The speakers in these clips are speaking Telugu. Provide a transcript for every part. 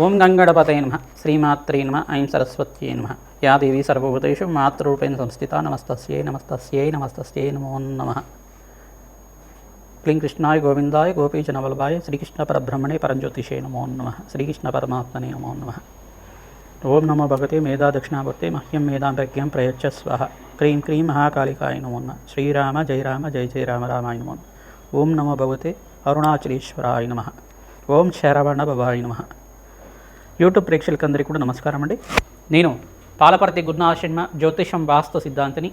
ఓం గంగణపతయే నమః శ్రీమాత్రే నమః ఐం సరస్వత్యై నమః యా దేవీ సర్వభూతేషు మాతృరూపేణ సంస్థిత నమస్తస్యై నమస్తస్యై నమస్తస్యై నమో నమః. క్లీం కృష్ణాయ గోవిందాయ గోపీజనవల్లభాయ శ్రీకృష్ణ పరబ్రహ్మణే పరంజ్యోతిషే నమో నమః. శ్రీకృష్ణ పరమాత్మనే నమో నమః. ఓం నమో భగవతే మేధా దక్షిణామూర్తే మహ్యం మేధాం ప్రజ్ఞాం ప్రయచ్చ స్వః. క్రీం క్రీం మహాకాళికాయ నమో నమః. శ్రీరామ జయ రామ జయ జయ రామ రామాయ నమో నమః. ఓం నమో భగవతే అరుణాచలేశ్వరాయ నమః. ఓం శరవణ భవాయ నమః. యూట్యూబ్ ప్రేక్షకులందరికీ కూడా నమస్కారం అండి. నేను పాలపర్తి గురునాథ శర్మ జ్యోతిషం వాస్తు సిద్ధాంతిని.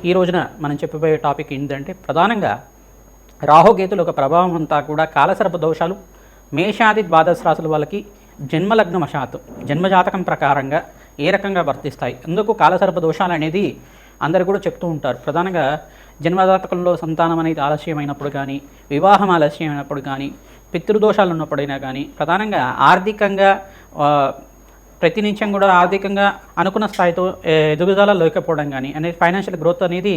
ఈ రోజున మనం చెప్పబోయే టాపిక్ ఏంటంటే ప్రధానంగా రాహుకేతుల యొక్క ప్రభావం అంతా కూడా కాలసర్ప దోషాలు మేషాది ద్వాదశ రాశుల వాళ్ళకి జన్మలగ్నవశాత్తు జన్మజాతకం ప్రకారంగా ఏ రకంగా వర్తిస్తాయి. అందుకు కాలసర్ప దోషాలు అనేది అందరు కూడా చెప్తూ ఉంటారు. ప్రధానంగా జన్మజాతకంలో సంతానం అనేది ఆలస్యమైనప్పుడు కానీ, వివాహం ఆలస్యమైనప్పుడు కానీ, పితృదోషాలు ఉన్నప్పుడైనా కానీ, ప్రధానంగా ఆర్థికంగా ప్రతినిత్యం కూడా ఆర్థికంగా అనుకున్న స్థాయితో ఎదుగుదల లేకపోవడం కానీ, అనేది ఫైనాన్షియల్ గ్రోత్ అనేది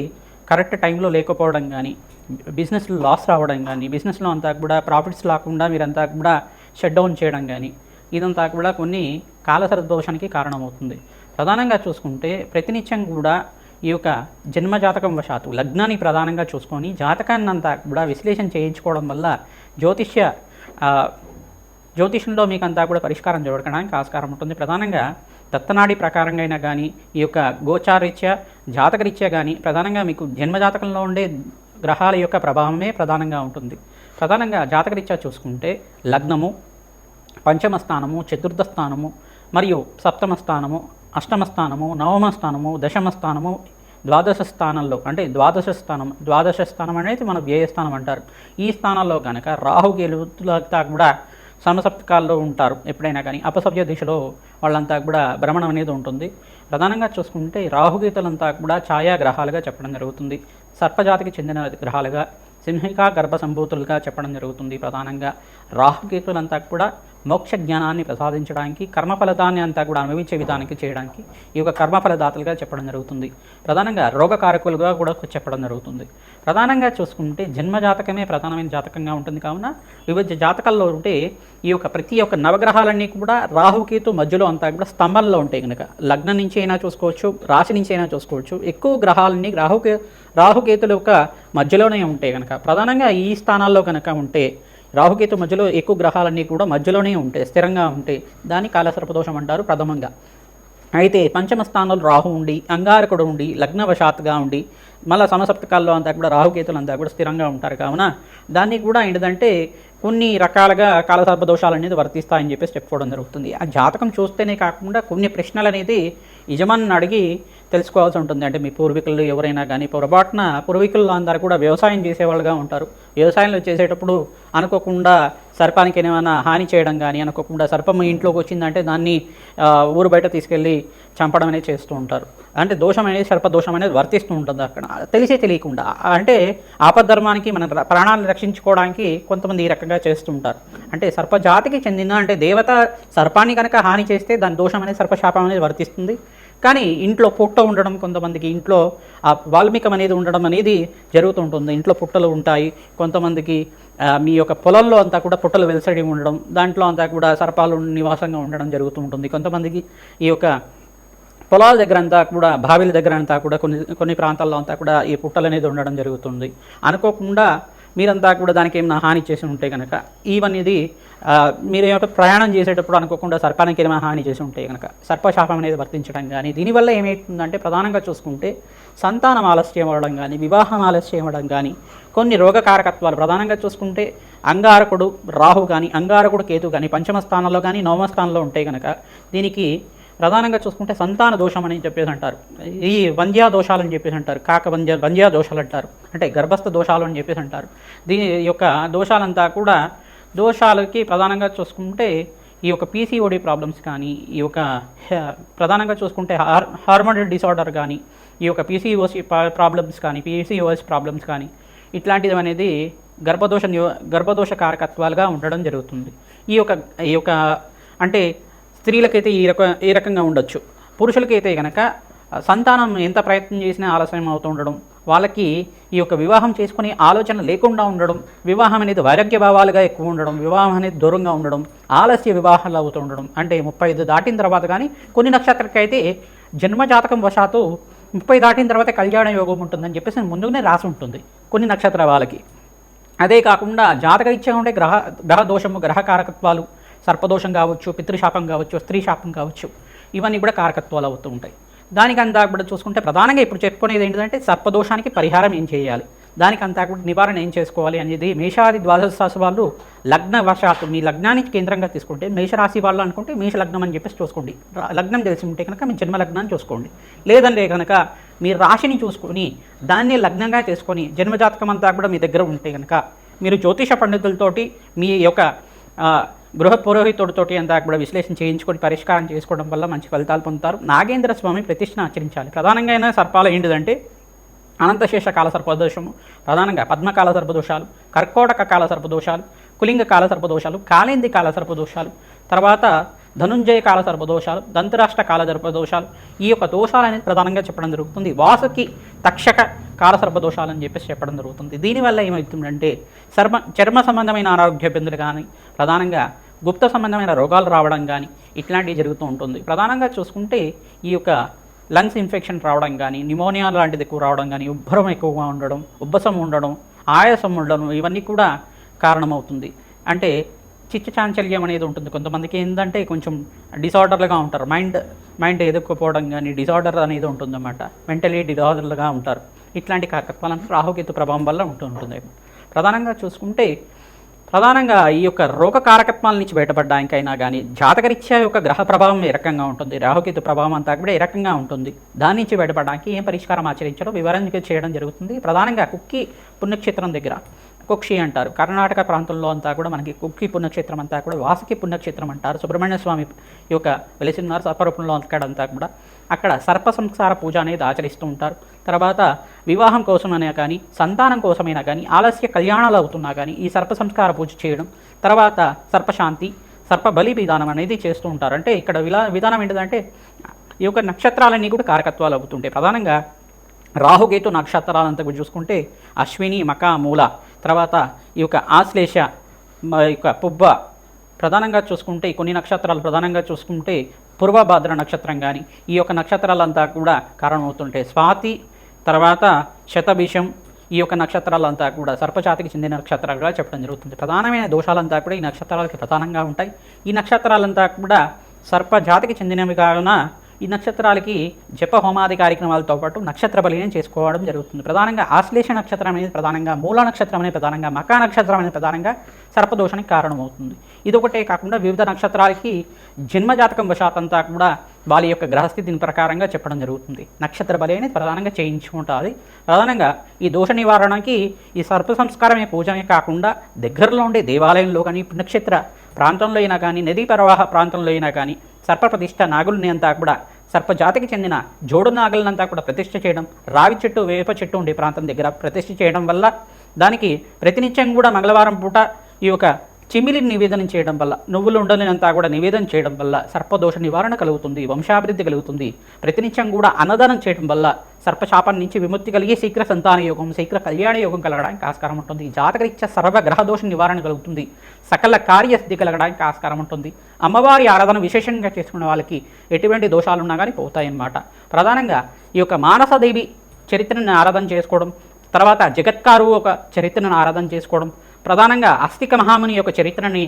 కరెక్ట్ టైంలో లేకపోవడం కానీ, బిజినెస్లో లాస్ రావడం కానీ, బిజినెస్లో అంతా కూడా ప్రాఫిట్స్ రాకుండా మీరంతా కూడా షట్ డౌన్ చేయడం కానీ, ఇదంతా కూడా కొన్ని కాలసర్ప దోషానికి కారణమవుతుంది. ప్రధానంగా చూసుకుంటే ప్రతినిత్యం కూడా ఈ యొక్క జన్మజాతకం వశాత్తు లగ్నాన్ని ప్రధానంగా చూసుకొని జాతకాన్ని అంతా కూడా విశ్లేషణ చేయించుకోవడం వల్ల జ్యోతిషంలో మీకు అంతా కూడా పరిష్కారం జరగడానికి ఆస్కారం ఉంటుంది. ప్రధానంగా దత్తనాడి ప్రకారంగా అయినా కానీ, ఈ యొక్క గోచారీత్యా జాతకరీత్యా కానీ, ప్రధానంగా మీకు జన్మజాతకంలో ఉండే గ్రహాల యొక్క ప్రభావమే ప్రధానంగా ఉంటుంది. ప్రధానంగా జాతకరీత్యా చూసుకుంటే లగ్నము, పంచమ స్థానము, చతుర్థ స్థానము, మరియు సప్తమ స్థానము, అష్టమ స్థానము, నవమ స్థానము, దశమ స్థానము, ద్వాదశ స్థానంలో అంటే ద్వాదశ స్థానం అనేది మన వ్యయస్థానం అంటారు. ఈ స్థానాల్లో కనుక రాహుకేతులంతా కూడా సమసప్తకాల్లో ఉంటారు. ఎప్పుడైనా కానీ అపసవ్య దిశలో వాళ్ళంతా కూడా భ్రమణం అనేది ఉంటుంది. ప్రధానంగా చూసుకుంటే రాహుకేతులంతా కూడా ఛాయాగ్రహాలుగా చెప్పడం జరుగుతుంది. సర్పజాతికి చెందిన గ్రహాలుగా, సింహికా గర్భ సంభూతులుగా చెప్పడం జరుగుతుంది. ప్రధానంగా రాహుకేతులంతా కూడా మోక్ష జ్ఞానాన్ని ప్రసాదించడానికి, కర్మఫలదాన్ని అంతా కూడా అనుభవించే విధానికి చేయడానికి ఈ యొక్క కర్మఫలదాతలుగా చెప్పడం జరుగుతుంది. ప్రధానంగా రోగకారకులుగా కూడా చెప్పడం జరుగుతుంది. ప్రధానంగా చూసుకుంటే జన్మజాతకమే ప్రధానమైన జాతకంగా ఉంటుంది. కావున వివిధ జాతకాల్లో ఉంటే ఈ యొక్క ప్రతి ఒక్క నవగ్రహాలన్నీ కూడా రాహుకేతు మధ్యలో అంతా కూడా స్తంభంలో ఉంటాయి. కనుక లగ్నం నుంచి అయినా చూసుకోవచ్చు, రాశి నుంచి అయినా చూసుకోవచ్చు. ఎక్కువ గ్రహాలన్నీ రాహుకేతుల యొక్క మధ్యలోనే ఉంటాయి. కనుక ప్రధానంగా ఈ స్థానాల్లో కనుక ఉంటే రాహుకేతు మధ్యలో ఎక్కువ గ్రహాలన్నీ కూడా మధ్యలోనే ఉంటాయి, స్థిరంగా ఉంటాయి. దాన్ని కాలసర్పదోషం అంటారు ప్రథమంగా. అయితే పంచమ స్థానంలో రాహు ఉండి, అంగారకుడు ఉండి, లగ్నవశాత్తుగా ఉండి, మళ్ళీ సమసప్తకాల్లో అంతా కూడా రాహుకేతులు అంతా కూడా స్థిరంగా ఉంటారు. కావున దాన్ని కూడా ఏంటంటే కొన్ని రకాలుగా కాలసర్ప దోషాలు అనేది వర్తిస్తాయని చెప్పేసి చెప్పుకోవడం జరుగుతుంది. ఆ జాతకం చూస్తేనే కాకుండా కొన్ని ప్రశ్నలు అనేది యజమానిని అడిగి తెలుసుకోవాల్సి ఉంటుంది. అంటే మీ పూర్వీకులు ఎవరైనా కానీ పూర్వీకులు అందరూ కూడా వ్యవసాయం చేసేవాళ్ళుగా ఉంటారు. వ్యవసాయంలో చేసేటప్పుడు అనుకోకుండా సర్పానికి ఏమైనా హాని చేయడం కానీ, అనుకోకుండా సర్పం ఇంట్లోకి వచ్చిందంటే దాన్ని ఊరు బయట తీసుకెళ్ళి చంపడం అనేది చేస్తూ ఉంటారు. అంటే దోషం అనేది సర్పదోషం అనేది వర్తిస్తూ ఉంటుంది అక్కడ తెలియకుండా. అంటే ఆపద్ధర్మానికి మన ప్రాణాలను రక్షించుకోవడానికి కొంతమంది ఈ రకంగా చేస్తూ ఉంటారు. అంటే సర్పజాతికి చెందిన అంటే దేవత సర్పాన్ని కనుక హాని చేస్తే దాని దోషం అనేది సర్పశాపం అనేది వర్తిస్తుంది. కానీ ఇంట్లో పుట్ట ఉండడం, కొంతమందికి ఇంట్లో ఆ వాల్మీకం అనేది ఉండడం అనేది జరుగుతూ ఉంటుంది. ఇంట్లో పుట్టలు ఉంటాయి. కొంతమందికి మీ యొక్క పొలంలో అంతా కూడా పుట్టలు వెలసడి ఉండడం, దాంట్లో అంతా కూడా సర్పాలు నివాసంగా ఉండడం జరుగుతూ ఉంటుంది. కొంతమందికి ఈ యొక్క పొలాల దగ్గర అంతా కూడా, బావిల దగ్గర అంతా కూడా కొన్ని ప్రాంతాల్లో అంతా కూడా ఈ పుట్టలు అనేది ఉండడం జరుగుతుంది. అనుకోకుండా మీరంతా కూడా దానికి ఏమైనా హాని చేసి ఉంటే కనుక ఇవన్నీ మీరు ఏమైనా ప్రయాణం చేసేటప్పుడు అనుకోకుండా సర్పానికి ఏమైనా హాని చేసి ఉంటే కనుక సర్పశాపం అనేది వర్తించడం కానీ, దీనివల్ల ఏమవుతుందంటే ప్రధానంగా చూసుకుంటే సంతానం ఆలస్యం అవ్వడం కానీ, వివాహం ఆలస్యం అవ్వడం కానీ, కొన్ని రోగకారకత్వాలు ప్రధానంగా చూసుకుంటే అంగారకుడు రాహు కానీ, అంగారకుడు కేతు కానీ పంచమ స్థానంలో కానీ నవమ స్థానంలో ఉంటే కనుక దీనికి ప్రధానంగా చూసుకుంటే సంతాన దోషం అని చెప్పేసి అంటారు. ఈ వంధ్యా దోషాలు అని చెప్పేసి అంటారు. వంధ్యా దోషాలు అంటారు. అంటే గర్భస్థ దోషాలు అని చెప్పేసి అంటారు. దీని యొక్క దోషాలంతా కూడా దోషాలకి ప్రధానంగా చూసుకుంటే ఈ యొక్క పీసీఓడి ప్రాబ్లమ్స్ కానీ, ఈ యొక్క ప్రధానంగా చూసుకుంటే హార్మోనల్ డిసార్డర్ కానీ, ఈ యొక్క పీసీఓసి ప్రాబ్లమ్స్ కానీ, పీసీఓఎస్ ప్రాబ్లమ్స్ కానీ ఇట్లాంటిది అనేది గర్భదోష కారకత్వాలుగా ఉండడం జరుగుతుంది. ఈ యొక్క అంటే స్త్రీలకైతే ఈ రకంగా ఉండొచ్చు. పురుషులకైతే కనుక సంతానం ఎంత ప్రయత్నం చేసినా ఆలస్యం అవుతూ ఉండడం, వాళ్ళకి ఈ యొక్క వివాహం చేసుకునే ఆలోచన లేకుండా ఉండడం, వివాహం అనేది వైరాగ్య భావాలుగా ఎక్కువ ఉండడం, వివాహం అనేది దూరంగా ఉండడం, ఆలస్య వివాహాలు అవుతూ ఉండడం. అంటే 35 దాటిన తర్వాత కానీ కొన్ని నక్షత్రాలకి అయితే జన్మజాతకం వశాత్తు 30 దాటిన తర్వాత కళ్యాణ యోగం ఉంటుందని చెప్పేసి ముందుగానే రాసి ఉంటుంది కొన్ని నక్షత్ర వాళ్ళకి. అదే కాకుండా జాతకరీత్యా ఉండే గ్రహ దోషము, గ్రహ కారకత్వాలు, సర్పదోషం కావచ్చు, పితృశాపం కావచ్చు, స్త్రీ శాపం కావచ్చు, ఇవన్నీ కూడా కారకత్వాలు అవుతూ ఉంటాయి. దానికంతా కూడా చూసుకుంటే ప్రధానంగా ఇప్పుడు చెప్పుకునేది ఏంటంటే సర్పదోషానికి పరిహారం ఏం చేయాలి, దానికంతా కూడా నివారణ ఏం చేసుకోవాలి అనేది మేషాది ద్వాదశ రాశి వాళ్ళు లగ్న వశాత్తు మీ లగ్నానికి కేంద్రంగా తీసుకుంటే, మేషరాశి వాళ్ళు అనుకుంటే మేష లగ్నం అని చెప్పేసి చూసుకోండి. లగ్నం తెలిసి ఉంటే కనుక మీ జన్మ లగ్నాన్ని చూసుకోండి. లేదంటే కనుక మీ రాశిని చూసుకొని దాన్ని లగ్నంగా చేసుకొని జన్మజాతకం అంతా కూడా మీ దగ్గర ఉంటే కనుక మీరు జ్యోతిష పండితులతోటి మీ యొక్క గృహ పురోహితుడితోటి అంతా కూడా విశ్లేషణ చేయించుకొని పరిష్కారం చేసుకోవడం వల్ల మంచి ఫలితాలు పొందుతారు. నాగేంద్ర స్వామి ప్రతిష్టను ఆచరించాలి. ప్రధానంగా సర్పాలు ఏంటిదంటే అనంతశేష కాల సర్పదోషము, ప్రధానంగా పద్మకాల సర్పదోషాలు, కర్కోటక కాల సర్పదోషాలు, కులింగ కాల సర్పదోషాలు, కాళేంది కాల సర్పదోషాలు, తర్వాత ధనుంజయ కాల సర్పదోషాలు, దంతరాష్ట్ర కాల సర్పదోషాలు, ఈ యొక్క దోషాలు అనేది ప్రధానంగా చెప్పడం జరుగుతుంది. వాసుకి తక్షక కాల సర్పదోషాలు అని చెప్పేసి చెప్పడం జరుగుతుంది. దీనివల్ల ఏమవుతుందంటే చర్మ సంబంధమైన అనారోగ్య ఇబ్బందులు కానీ, ప్రధానంగా గుప్త సంబంధమైన రోగాలు రావడం కానీ ఇట్లాంటివి జరుగుతూ ఉంటుంది. ప్రధానంగా చూసుకుంటే ఈ యొక్క లంగ్స్ ఇన్ఫెక్షన్ రావడం కానీ, న్యూమోనియా లాంటిది ఎక్కువ రావడం కానీ, ఉబ్బరం ఎక్కువగా ఉండడం, ఉబ్బసం ఉండడం, ఆయాసం ఉండడం, ఇవన్నీ కూడా కారణమవుతుంది. అంటే చిత్తచాంచల్యం అనేది ఉంటుంది. కొంతమందికి ఏంటంటే కొంచెం డిసార్డర్లుగా ఉంటారు, మైండ్ ఎదుర్కోపోవడం కానీ డిసార్డర్ అనేది ఉంటుందన్నమాట. మెంటలీ డిసార్డర్లుగా ఉంటారు. ఇట్లాంటి కారకత్వాలను రాహుకేతు ప్రభావం వల్ల ఉంటుంది. ప్రధానంగా చూసుకుంటే ప్రధానంగా ఈ యొక్క రోగ కారకత్వాల నుంచి బయటపడడానికైనా కానీ జాతకరీత్యా యొక్క గ్రహ ప్రభావం ఏ రకంగా ఉంటుంది, రాహుకేతు ప్రభావం అంతా కూడా ఏ రకంగా ఉంటుంది, దాని నుంచి బయటపడడానికి ఏం పరిష్కారం ఆచరించడం వివరణ చేయడం జరుగుతుంది. ప్రధానంగా కుక్కి పుణ్యక్షేత్రం దగ్గర కుక్షి అంటారు. కర్ణాటక ప్రాంతంలో అంతా కూడా మనకి కుక్కి పుణ్యక్షేత్రం అంతా కూడా వాసుకి పుణ్యక్షేత్రం అంటారు. సుబ్రహ్మణ్య స్వామి యొక్క వెలిసిన్నారు సర్పరూపంలో అక్కడంతా కూడా. అక్కడ సర్ప సంస్కార పూజ అనేది ఆచరిస్తూ ఉంటారు. తర్వాత వివాహం కోసమైనా కానీ, సంతానం కోసమైనా కానీ, ఆలస్య కళ్యాణాలు అవుతున్నా కానీ ఈ సర్ప సంస్కార పూజ చేయడం, తర్వాత సర్పశాంతి, సర్ప బలి విధానం అనేది చేస్తూ ఉంటారు. అంటే ఇక్కడ విధానం ఏంటిదంటే ఈ యొక్క నక్షత్రాలన్నీ కూడా కారకత్వాలు అవుతుంటాయి. ప్రధానంగా రాహుకేతు నక్షత్రాలంతా కూడా చూసుకుంటే అశ్విని, మక, మూల, తర్వాత ఈ యొక్క ఆశ్లేష, ఈ యొక్క పుబ్బ, ప్రధానంగా చూసుకుంటే కొన్ని నక్షత్రాలు ప్రధానంగా చూసుకుంటే పూర్వభాద్ర నక్షత్రం కానీ ఈ యొక్క నక్షత్రాలంతా కూడా కారణమవుతుంటాయి. స్వాతి, తర్వాత శతభిషం, ఈ యొక్క నక్షత్రాలంతా కూడా సర్పజాతికి చెందిన నక్షత్రాలుగా చెప్పడం జరుగుతుంది. ప్రధానమైన దోషాలంతా కూడా ఈ నక్షత్రాలకి ప్రధానంగా ఉంటాయి. ఈ నక్షత్రాలంతా కూడా సర్పజాతికి చెందినవి కావున ఈ నక్షత్రాలకి జప హోమాది కార్యక్రమాలతో పాటు నక్షత్ర బలిని చేసుకోవడం జరుగుతుంది. ప్రధానంగా ఆశ్లేష నక్షత్రం అనేది ప్రధానంగా, మూల నక్షత్రం అనేది ప్రధానంగా, మకా నక్షత్రం అనేది ప్రధానంగా సర్పదోషానికి కారణమవుతుంది. ఇదొకటే కాకుండా వివిధ నక్షత్రాలకి జన్మజాతకం వశాతంతా కూడా వాళ్ళ యొక్క గ్రహస్థితిని ప్రకారంగా చెప్పడం జరుగుతుంది. నక్షత్ర బలి అనేది ప్రధానంగా చేయించుకుంటుంది. ప్రధానంగా ఈ దోష నివారణకి ఈ సర్ప సంస్కారమే పూజమే కాకుండా దగ్గరలో ఉండే దేవాలయంలో కానీ, పుణ్యక్షేత్ర ప్రాంతంలో అయినా కానీ, నదీ ప్రవాహ ప్రాంతంలో అయినా కానీ సర్పప్రతిష్ఠ నాగుల్ని అంతా కూడా సర్పజాతికి చెందిన జోడు నాగులనంతా కూడా ప్రతిష్ఠ చేయడం, రావి చెట్టు, వేప చెట్టు ఉండే ప్రాంతం దగ్గర ప్రతిష్ఠ చేయడం వల్ల, దానికి ప్రతినిత్యం కూడా మంగళవారం పూట ఈ యొక్క చిమిలిని నివేదన చేయడం వల్ల, నువ్వులు ఉండలేనంతా కూడా నివేదన చేయడం వల్ల సర్పదోష నివారణ కలుగుతుంది, వంశాభివృద్ధి కలుగుతుంది. ప్రతినిత్యం కూడా అన్నదానం చేయడం వల్ల సర్పశాపం నుంచి విముక్తి కలిగి శీఘ్ర సంతాన యోగం, శీఘ్ర కళ్యాణ యోగం కలగడానికి ఆస్కారం ఉంటుంది. జాతకరీత్యా సర్వగ్రహదోష నివారణ కలుగుతుంది. సకల కార్యసిద్ధి కలగడానికి ఆస్కారం ఉంటుంది. అమ్మవారి ఆరాధన విశేషంగా చేసుకునే వాళ్ళకి ఎటువంటి దోషాలున్నా కానీ పోతాయన్నమాట. ప్రధానంగా ఈ యొక్క మానసదేవి చరిత్రను ఆరాధన చేసుకోవడం, తర్వాత జగత్కారు ఒక చరిత్రను ఆరాధన చేసుకోవడం, ప్రధానంగా అస్తిక మహాముని యొక్క చరిత్రని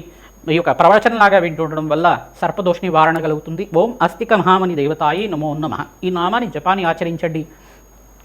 ఈ యొక్క ప్రవచనలాగా వింటుండడం వల్ల సర్పదోష నివారణ కలుగుతుంది. ఓం అస్తిక మహాముని దేవతాయి నమో నమః, ఈ నామాన్ని జపాన్ని ఆచరించండి.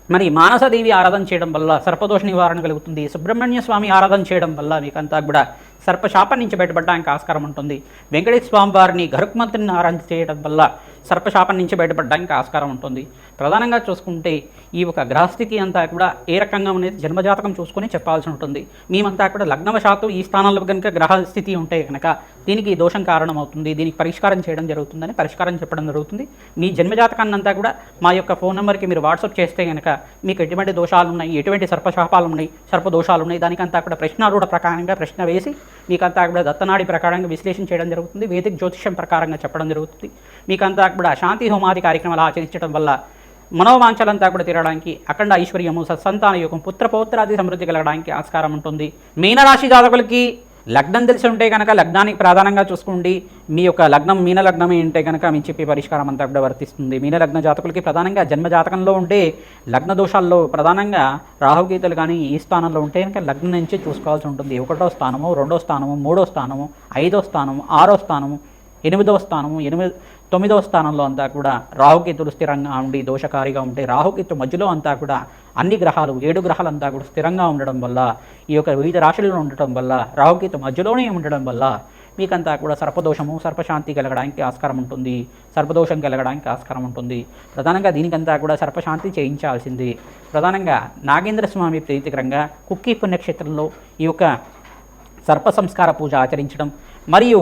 మరి మానసదేవి ఆరాధన చేయడం వల్ల సర్పదోష నివారణ కలుగుతుంది. సుబ్రహ్మణ్య స్వామి ఆరాధన చేయడం వల్ల మీకంతా కూడా సర్పశాపం నుంచి బయటపడడానికి ఆస్కారం ఉంటుంది. వెంకటేశ్వర స్వామి వారిని గరుక్మంతుని ఆరాధన చేయడం వల్ల సర్పశాపం నుంచి బయటపడడానికి ఆస్కారం ఉంటుంది. ప్రధానంగా చూసుకుంటే ఈ ఒక గ్రహస్థితి అంతా కూడా ఏ రకంగా అనేది జన్మజాతకం చూసుకొని చెప్పాల్సి ఉంటుంది. మేమంతా కూడా లగ్నవశాత్తు ఈ స్థానంలో కనుక గ్రహస్థితి ఉంటే కనుక దీనికి దోషం కారణం అవుతుంది, దీనికి పరిష్కారం చేయడం జరుగుతుందని పరిష్కారం చెప్పడం జరుగుతుంది. మీ జన్మజాతకాన్ని అంతా కూడా మా యొక్క ఫోన్ నెంబర్కి మీరు వాట్సాప్ చేస్తే కనుక మీకు ఎటువంటి దోషాలు ఉన్నాయి, ఎటువంటి సర్పశాపాలు ఉన్నాయి, సర్పదోషాలు ఉన్నాయి, దానికంతా కూడా ప్రశ్నారూఢ ప్రకారంగా ప్రశ్న వేసి మీకంతా కూడా దత్తనాడి ప్రకారంగా విశ్లేషణ చేయడం జరుగుతుంది. వేదిక జ్యోతిష్యం ప్రకారంగా చెప్పడం జరుగుతుంది. మీకంతా కూడా శాంతి హోమాది కార్యక్రమాలు ఆచరించడం వల్ల మనోవాంఛలంతా కూడా తీరడానికి, అఖండ ఐశ్వర్యము, సత్సంతాన యోగం, పుత్రపౌత్రాది సమృద్ధి కలగడానికి ఆస్కారం ఉంటుంది. మీనరాశి జాతకులకి లగ్నం తెలిసి ఉంటే కనుక లగ్నానికి ప్రధానంగా చూసుకోండి. మీ యొక్క లగ్నం మీన లగ్నమే ఉంటే కనుక మీ చెప్పే పరిష్కారం అంతా కూడా వర్తిస్తుంది. మీన లగ్న జాతకులకి ప్రధానంగా జన్మ జాతకంలో ఉంటే లగ్న దోషాల్లో ప్రధానంగా రాహుకేతులు కానీ ఈ స్థానంలో ఉంటే కనుక లగ్నం నుంచి చూసుకోవాల్సి ఉంటుంది. 1వ స్థానము, 2వ స్థానము, 3వ స్థానము, 5వ స్థానము, 6వ స్థానము, 8వ స్థానము, 9వ స్థానంలో అంతా కూడా రాహుకేతులు స్థిరంగా ఉండి దోషకారిగా ఉంటే, రాహుకేతు మధ్యలో అంతా కూడా అన్ని గ్రహాలు 7 గ్రహాలంతా కూడా స్థిరంగా ఉండడం వల్ల, ఈ యొక్క వివిధ రాశులలో ఉండటం వల్ల, రాహుకేతు మధ్యలోనే ఉండడం వల్ల మీకంతా కూడా సర్పదోషము, సర్పశాంతి కలగడానికి ఆస్కారం ఉంటుంది. సర్పదోషం కలగడానికి ఆస్కారం ఉంటుంది. ప్రధానంగా దీనికంతా కూడా సర్పశాంతి చేయించాల్సింది. ప్రధానంగా నాగేంద్ర స్వామి ప్రీతికరంగా కుక్కీ పుణ్యక్షేత్రంలో ఈ యొక్క సర్ప సంస్కార పూజ ఆచరించడం, మరియు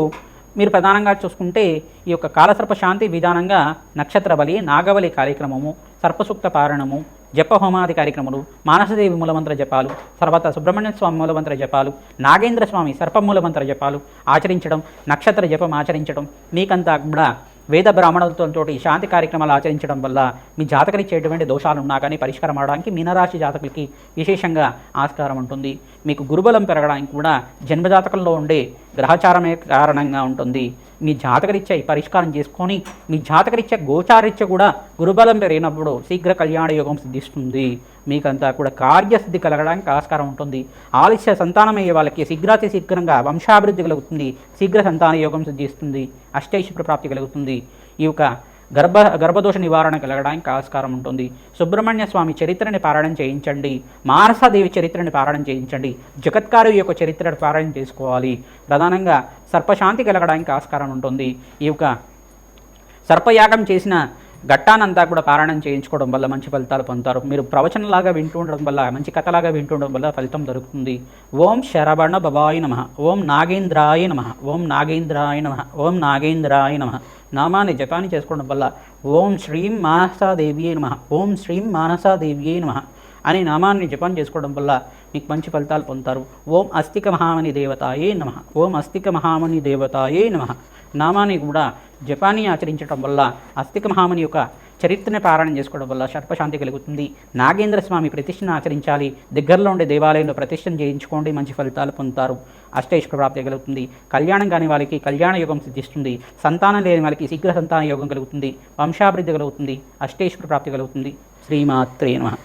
మీరు ప్రధానంగా చూసుకుంటే ఈ యొక్క కాలసర్ప శాంతి విధానంగా నక్షత్ర బలి, నాగబలి కార్యక్రమము, సర్పసూక్త పారణము, జపహోమాది కార్యక్రమాలు, మానసదేవి మూలమంత్ర జపాలు, తర్వాత సుబ్రహ్మణ్య స్వామి మూలమంత్ర జపాలు, నాగేంద్ర స్వామి సర్పమూలమంత్ర జపాలు ఆచరించడం, నక్షత్ర జపం ఆచరించడం, మీకంతా కూడా వేద బ్రాహ్మణులతో శాంతి కార్యక్రమాలు ఆచరించడం వల్ల మీ జాతకరిచ్చేటువంటి దోషాలు ఉన్నా కానీ పరిష్కారం అవడానికి మీనరాశి జాతకులకి విశేషంగా ఆస్కారం ఉంటుంది. మీకు గురుబలం పెరగడానికి కూడా జన్మజాతకంలో ఉండే గ్రహచారమే కారణంగా ఉంటుంది. మీ జాతకరీత్యా ఈ పరిష్కారం చేసుకొని మీ జాతకరీత్యా గోచారీత్యా కూడా గురుబలం పెరిగినప్పుడు శీఘ్ర కళ్యాణ యోగం సిద్ధిస్తుంది. మీకంతా కూడా కార్యసిద్ధి కలగడానికి ఆస్కారం ఉంటుంది. ఆలస్య సంతానమయ్యే వాళ్ళకి శీఘ్రంగా వంశాభివృద్ధి కలుగుతుంది. శీఘ్ర సంతాన యోగం సిద్ధిస్తుంది. అష్టైశ్వర్య ప్రాప్తి కలుగుతుంది. ఈ యొక్క గర్భదోష నివారణ కలగడానికి ఆస్కారం ఉంటుంది. సుబ్రహ్మణ్య స్వామి చరిత్రని పారాయణం చేయించండి. మానసాదేవి చరిత్రని పారాయణం చేయించండి. జగత్కారు యొక్క చరిత్రను పారాయణం చేసుకోవాలి. ప్రధానంగా సర్పశాంతి కలగడానికి ఆస్కారం ఉంటుంది. ఈ యొక్క సర్పయాగం చేసిన ఘట్టానంతా కూడా పారాయణం చేయించుకోవడం వల్ల మంచి ఫలితాలు పొందుతారు. మీరు ప్రవచనలాగా వింటూ ఉండడం వల్ల, మంచి కథలాగా వింటూ ఉండడం వల్ల ఫలితం దొరుకుతుంది. ఓం శరవణ భవాయ నమః, ఓం నాగేంద్రాయ నమః, ఓం నాగేంద్రాయ నమః, ఓం నాగేంద్రాయ నమః నామాన్ని జపాన్ని చేసుకోవడం వల్ల ఓం శ్రీం మానసాదేవ్యే నమః, ఓం శ్రీం మానసాదేవ్యే నమః అనే నామాన్ని జపం చేసుకోవడం వల్ల మీకు మంచి ఫలితాలు పొందుతారు. ఓం అస్తిక మహామణి దేవతాయే నమః, ఓం అస్తిక మహామణి దేవతాయే నమః నామాన్ని కూడా జపాన్ని ఆచరించడం వల్ల అస్తిక మహామణి యొక్క చరిత్రని పారాయణం చేసుకోవడం వల్ల సర్పశాంతి కలుగుతుంది. నాగేంద్ర స్వామి ప్రతిష్టను ఆచరించాలి. దగ్గరలో ఉండే దేవాలయంలో ప్రతిష్టను చేయించుకోండి, మంచి ఫలితాలు పొందుతారు. అష్టైశ్వర్య ప్రాప్తి కలుగుతుంది. కళ్యాణం కాని వాళ్ళకి కళ్యాణ యోగం సిద్ధిస్తుంది. సంతానం లేని వాళ్ళకి శీఘ్ర సంతాన యోగం కలుగుతుంది. వంశాభివృద్ధి కలుగుతుంది. అష్టైశ్వర్య ప్రాప్తి కలుగుతుంది. శ్రీమాత్రే నమః.